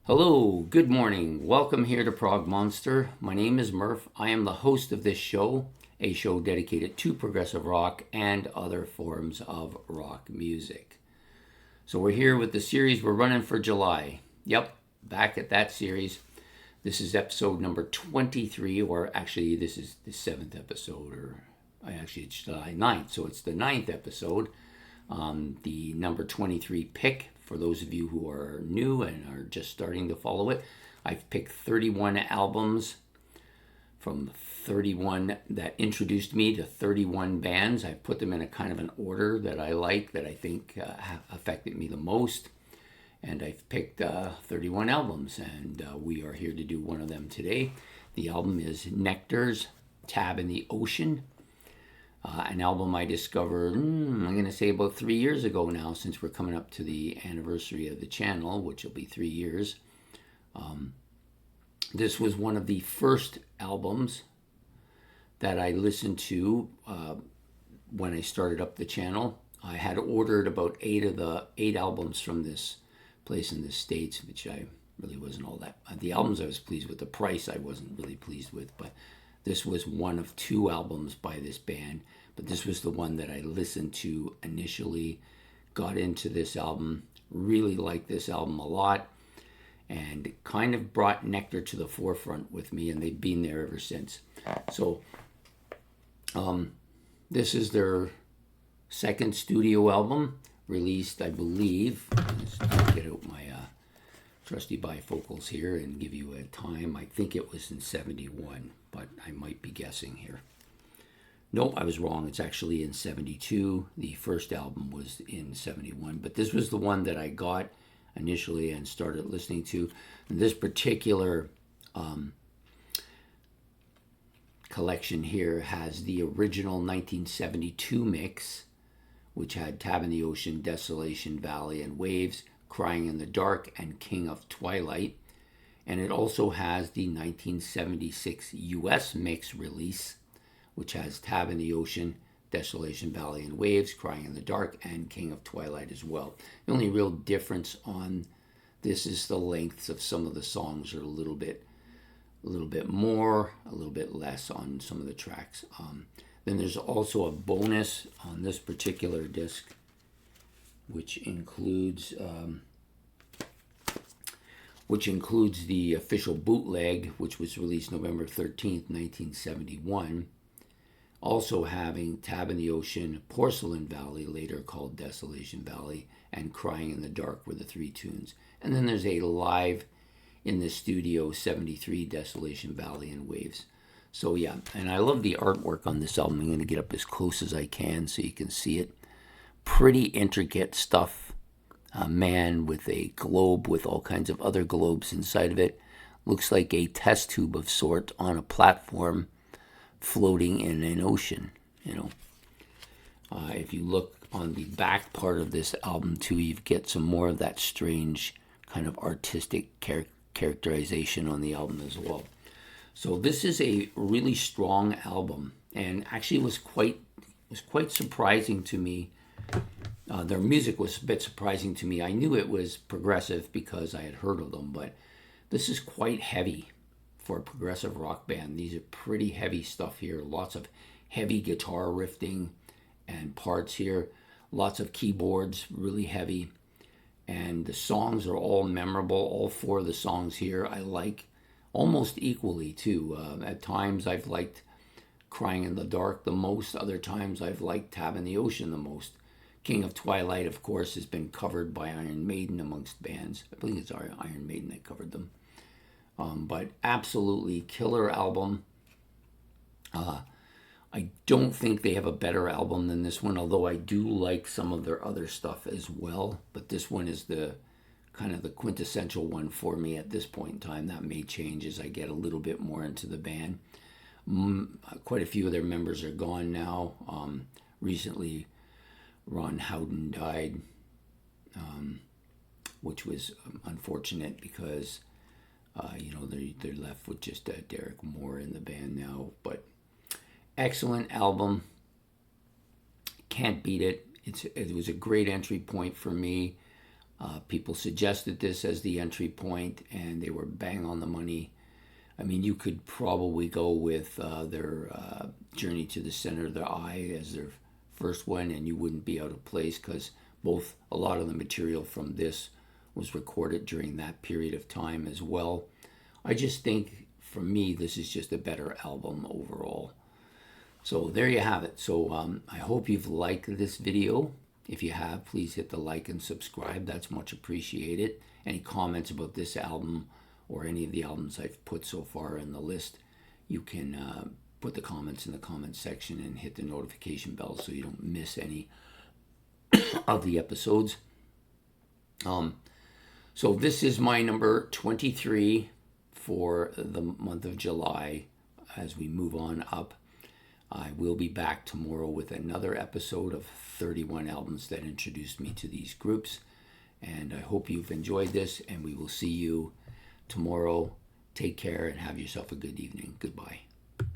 Hello, good morning. Welcome here to Prog Monster. My name is Murph. I am the host of this show, a show dedicated to progressive rock and other forms of rock music. So we're here with the series we're running for July. Yep, back at that series. This is episode number 23, or actually this is the 7th episode, or actually it's July 9th, so it's the ninth episode. The number 23 pick, for those of you who are new and are just starting to follow it, I've picked 31 albums from 31 that introduced me to 31 bands. I've put them in a kind of an order that I like, that I think have affected me the most. And I've picked 31 albums, and we are here to do one of them today. The album is Nectar's Tab in the Ocean. An album I discovered, I'm going to say about 3 years ago now, since we're coming up to the anniversary of the channel, which will be 3 years. This was one of the first albums that I listened to when I started up the channel. I had ordered about eight albums from this place in the States, which I really wasn't all that. The albums I was pleased with. The price I wasn't really pleased with, but this was one of two albums by this band, but this was the one that I listened to initially, got into this album, really liked this album a lot, and kind of brought Nectar to the forefront with me, and they've been there ever since. So this is their second studio album, released, I believe, let's get out my trusty bifocals here and give you a time. I think it was in 71, but I might be guessing here. Nope, I was wrong. It's actually in 72. The first album was in 71, but this was the one that I got initially and started listening to. And this particular collection here has the original 1972 mix, which had Tab in the Ocean, Desolation Valley, and Waves, Crying in the Dark, and King of Twilight. And it also has the 1976 US mix release, which has Tab in the Ocean, Desolation Valley, and Waves, Crying in the Dark, and King of Twilight as well. The only real difference on this is the lengths of some of the songs are a little bit more, a little bit less on some of the tracks. Then there's also a bonus on this particular disc, which includes the official bootleg, which was released November 13th, 1971. Also having Tab in the Ocean, Porcelain Valley, later called Desolation Valley, and Crying in the Dark were the three tunes. And then there's a live in the studio 73 Desolation Valley and Waves. So yeah, and I love the artwork on this album. I'm going to get up as close as I can so you can see it. Pretty intricate stuff. A man with a globe with all kinds of other globes inside of it. Looks like a test tube of sort on a platform floating in an ocean, if you look on the back part of this album too, you get some more of that strange kind of artistic characterization on the album as well. So this is a really strong album, and actually was quite surprising to me. Their music was a bit surprising to me. I knew it was progressive because I had heard of them, but this is quite heavy for a progressive rock band. These are pretty heavy stuff here. Lots of heavy guitar riffing and parts here. Lots of keyboards, really heavy. And the songs are all memorable. All four of the songs here I like almost equally too. At times I've liked Crying in the Dark the most. Other times I've liked Tab in the Ocean the most. King of Twilight, of course, has been covered by Iron Maiden amongst bands. I believe it's Iron Maiden that covered them. But absolutely killer album. I don't think they have a better album than this one, although I do like some of their other stuff as well. But this one is the kind of the quintessential one for me at this point in time. That may change as I get a little bit more into the band. Quite a few of their members are gone now. Recently, Ron Howden died, which was unfortunate because they're left with just Derek Moore in the band now. But excellent album, can't beat it. It was a great entry point for me. People suggested this as the entry point, and they were bang on the money. I mean, you could probably go with their Journey to the Center of the Eye as their first one, and you wouldn't be out of place because a lot of the material from this was recorded during that period of time as well. I just think, for me, this is just a better album overall. So there you have it. So I hope you've liked this video. If you have, please hit the like and subscribe. That's much appreciated. Any comments about this album or any of the albums I've put so far in the list, you can put the comments in the comments section and hit the notification bell so you don't miss any of the episodes. So this is my number 23 for the month of July. As we move on up, I will be back tomorrow with another episode of 31 albums that introduced me to these groups. And I hope you've enjoyed this, and we will see you tomorrow. Take care and have yourself a good evening. Goodbye.